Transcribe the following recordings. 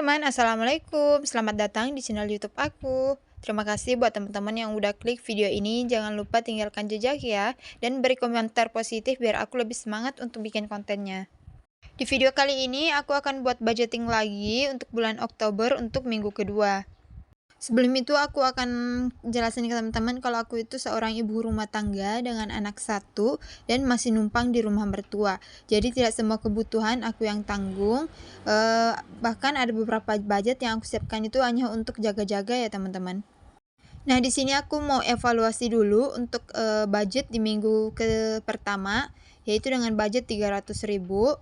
teman-teman, assalamualaikum. Selamat datang di channel YouTube aku. Terima kasih buat teman-teman yang udah klik video ini. Jangan lupa tinggalkan jejak ya, dan beri komentar positif biar aku lebih semangat untuk bikin kontennya. Di video kali ini, aku akan buat budgeting lagi untuk bulan Oktober untuk minggu kedua. Sebelum itu aku akan jelasin ke teman-teman kalau aku itu seorang ibu rumah tangga dengan anak satu dan masih numpang di rumah mertua. Jadi tidak semua kebutuhan aku yang tanggung. Bahkan ada beberapa budget yang aku siapkan itu hanya untuk jaga-jaga ya teman-teman. Nah, di sini aku mau evaluasi dulu untuk budget di minggu pertama, yaitu dengan budget 300.000.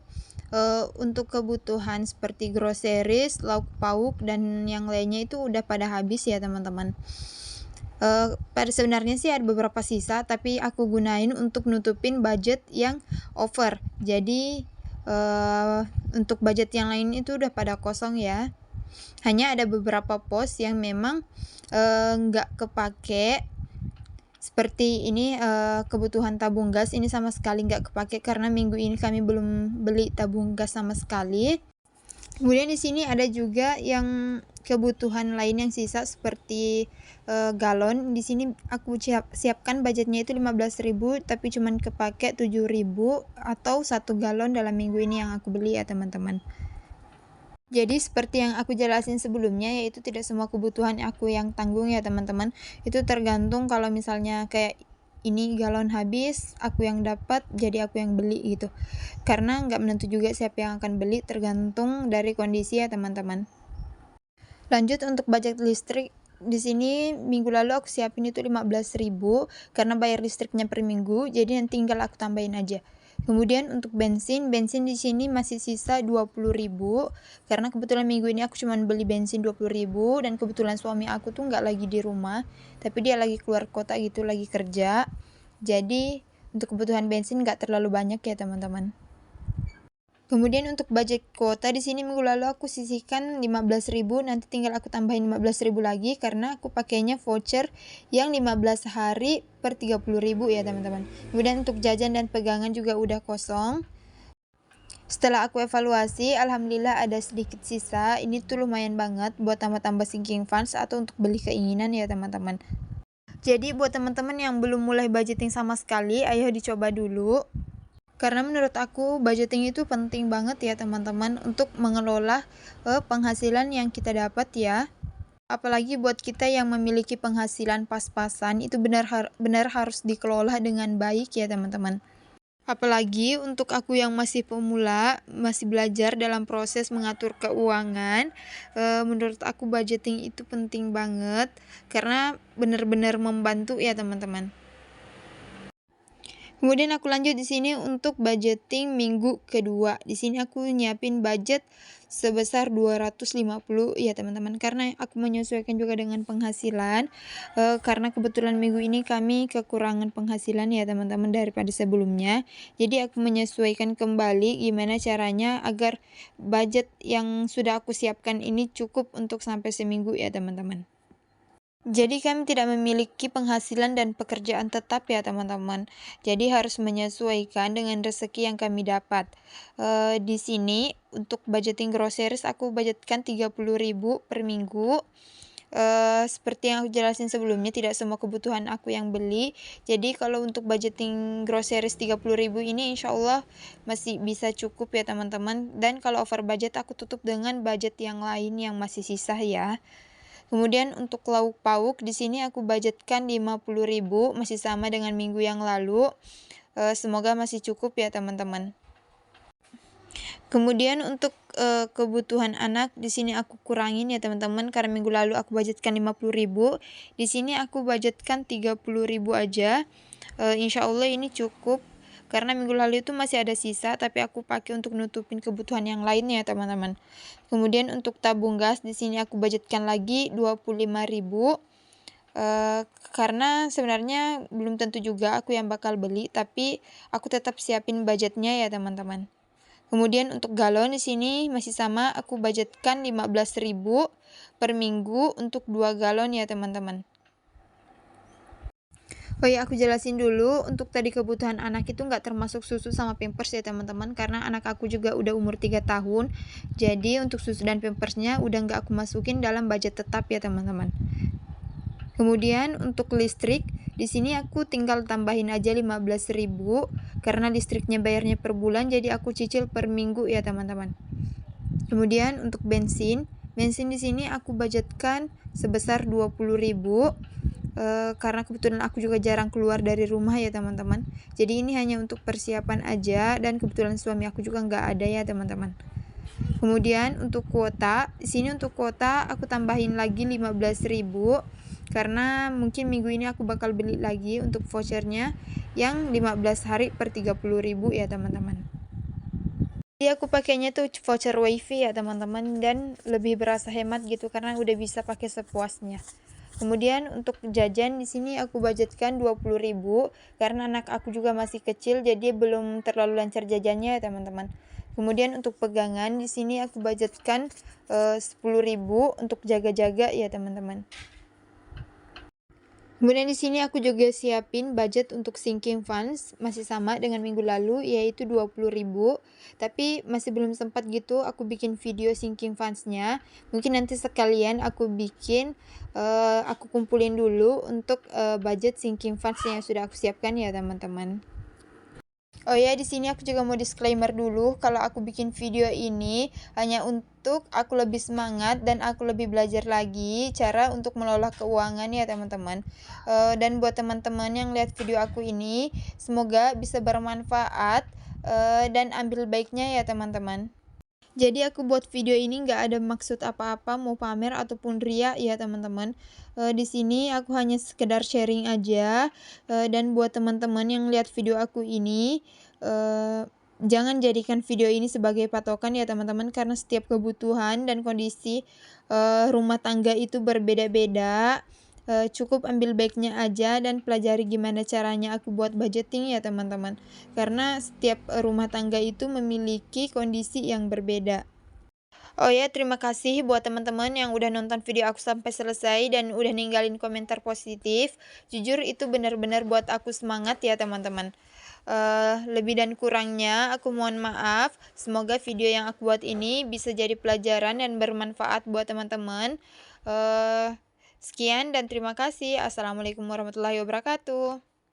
Untuk kebutuhan seperti groceries, lauk pauk, dan yang lainnya itu udah pada habis ya teman-teman. Pada sebenarnya sih ada beberapa sisa, tapi aku gunain untuk nutupin budget yang over. Jadi untuk budget yang lain itu udah pada kosong ya. Hanya ada beberapa pos yang memang nggak kepake. Seperti ini, kebutuhan tabung gas ini sama sekali nggak kepake karena minggu ini kami belum beli tabung gas sama sekali. Kemudian di sini ada juga yang kebutuhan lain yang sisa seperti galon. Di sini aku siapkan budgetnya itu 15.000 tapi cuman kepake 7.000 atau 1 galon dalam minggu ini yang aku beli ya teman-teman. Jadi seperti yang aku jelasin sebelumnya, yaitu tidak semua kebutuhan aku yang tanggung ya teman-teman. Itu tergantung kalau misalnya kayak ini galon habis, aku yang dapat, jadi aku yang beli gitu. Karena nggak menentu juga siapa yang akan beli, tergantung dari kondisi ya teman-teman. Lanjut untuk budget listrik. Di sini minggu lalu aku siapin itu 15.000 karena bayar listriknya per minggu, jadi nanti tinggal aku tambahin aja. Kemudian untuk bensin di sini masih sisa 20.000 karena kebetulan minggu ini aku cuma beli bensin 20.000 dan kebetulan suami aku tuh nggak lagi di rumah, tapi dia lagi keluar kota gitu, lagi kerja. Jadi untuk kebutuhan bensin nggak terlalu banyak ya teman-teman. Kemudian untuk budget kuota di sini minggu lalu aku sisihkan 15.000, nanti tinggal aku tambahin 15.000 lagi karena aku pakainya voucher yang 15 hari per 30.000 ya teman-teman. Kemudian untuk jajan dan pegangan juga udah kosong. Setelah aku evaluasi, alhamdulillah ada sedikit sisa. Ini tuh lumayan banget buat tambah-tambah sinking funds atau untuk beli keinginan ya teman-teman. Jadi buat teman-teman yang belum mulai budgeting sama sekali, ayo dicoba dulu. Karena menurut aku budgeting itu penting banget ya teman-teman untuk mengelola penghasilan yang kita dapat ya. Apalagi buat kita yang memiliki penghasilan pas-pasan, itu benar harus dikelola dengan baik ya teman-teman. Apalagi untuk aku yang masih pemula, masih belajar dalam proses mengatur keuangan, menurut aku budgeting itu penting banget karena benar-benar membantu ya teman-teman. Kemudian aku lanjut di sini untuk budgeting minggu kedua. Di sini aku nyiapin budget sebesar 250 ya teman-teman, karena aku menyesuaikan juga dengan penghasilan, karena kebetulan minggu ini kami kekurangan penghasilan ya teman-teman daripada sebelumnya. Jadi aku menyesuaikan kembali gimana caranya agar budget yang sudah aku siapkan ini cukup untuk sampai seminggu ya teman-teman. Jadi kami tidak memiliki penghasilan dan pekerjaan tetap ya teman-teman. Jadi harus menyesuaikan dengan rezeki yang kami dapat. Di sini untuk budgeting groceries aku budgetkan 30.000 per minggu. Seperti yang aku jelasin sebelumnya, tidak semua kebutuhan aku yang beli. Jadi kalau untuk budgeting groceries 30.000 ini insya Allah masih bisa cukup ya teman-teman. Dan kalau over budget aku tutup dengan budget yang lain yang masih sisa ya. Kemudian untuk lauk pauk di sini aku budgetkan 50.000, masih sama dengan minggu yang lalu. Semoga masih cukup ya teman-teman. Kemudian untuk kebutuhan anak di sini aku kurangin ya teman-teman karena minggu lalu aku budgetkan 50.000. Di sini aku budgetkan 30.000 aja. Insya Allah ini cukup karena minggu lalu itu masih ada sisa tapi aku pakai untuk nutupin kebutuhan yang lainnya teman-teman. Kemudian untuk tabung gas di sini aku budgetkan lagi 25.000. Karena sebenarnya belum tentu juga aku yang bakal beli, tapi aku tetap siapin budgetnya ya teman-teman. Kemudian untuk galon di sini masih sama, aku budgetkan 15.000 per minggu untuk 2 galon ya teman-teman. Oh ya, aku jelasin dulu, untuk tadi kebutuhan anak itu nggak termasuk susu sama Pampers ya teman-teman, karena anak aku juga udah umur 3 tahun. Jadi untuk susu dan Pampersnya udah nggak aku masukin dalam budget tetap ya teman-teman. Kemudian untuk listrik, di sini aku tinggal tambahin aja 15.000 karena listriknya bayarnya per bulan, jadi aku cicil per minggu ya teman-teman. Kemudian untuk bensin di sini aku budgetkan sebesar 20.000 karena kebetulan aku juga jarang keluar dari rumah ya teman-teman. Jadi ini hanya untuk persiapan aja dan kebetulan suami aku juga nggak ada ya teman-teman. Kemudian untuk kuota, di sini untuk kuota aku tambahin lagi 15.000 karena mungkin minggu ini aku bakal beli lagi untuk vouchernya yang 15 hari per 30.000 ya teman-teman. Jadi aku pakainya tuh voucher wifi ya teman-teman, dan lebih berasa hemat gitu karena udah bisa pakai sepuasnya. Kemudian untuk jajan di sini aku budgetkan 20.000 karena anak aku juga masih kecil, jadi belum terlalu lancar jajannya ya teman-teman. Kemudian untuk pegangan di sini aku budgetkan 10.000 untuk jaga-jaga ya teman-teman. Kemudian di sini aku juga siapin budget untuk sinking funds, masih sama dengan minggu lalu yaitu 20.000. Tapi masih belum sempat gitu aku bikin video sinking funds-nya. Mungkin nanti sekalian aku bikin aku kumpulin dulu untuk budget sinking funds yang sudah aku siapkan ya teman-teman. Oh ya, di sini aku juga mau disclaimer dulu kalau aku bikin video ini hanya untuk aku lebih semangat dan aku lebih belajar lagi cara untuk mengelola keuangan ya teman-teman. Dan buat teman-teman yang lihat video aku ini, semoga bisa bermanfaat dan ambil baiknya ya teman-teman. Jadi aku buat video ini nggak ada maksud apa-apa mau pamer ataupun ria ya teman-teman. Di sini aku hanya sekedar sharing aja, dan buat teman-teman yang lihat video aku ini, jangan jadikan video ini sebagai patokan ya teman-teman, karena setiap kebutuhan dan kondisi rumah tangga itu berbeda-beda. Cukup ambil baiknya aja dan pelajari gimana caranya aku buat budgeting ya teman-teman, karena setiap rumah tangga itu memiliki kondisi yang berbeda. Oh ya, terima kasih buat teman-teman yang udah nonton video aku sampai selesai dan udah ninggalin komentar positif. Jujur itu benar-benar buat aku semangat ya teman-teman. Lebih dan kurangnya aku mohon maaf. Semoga video yang aku buat ini bisa jadi pelajaran dan bermanfaat buat teman-teman. Sekian dan terima kasih. Assalamualaikum warahmatullahi wabarakatuh.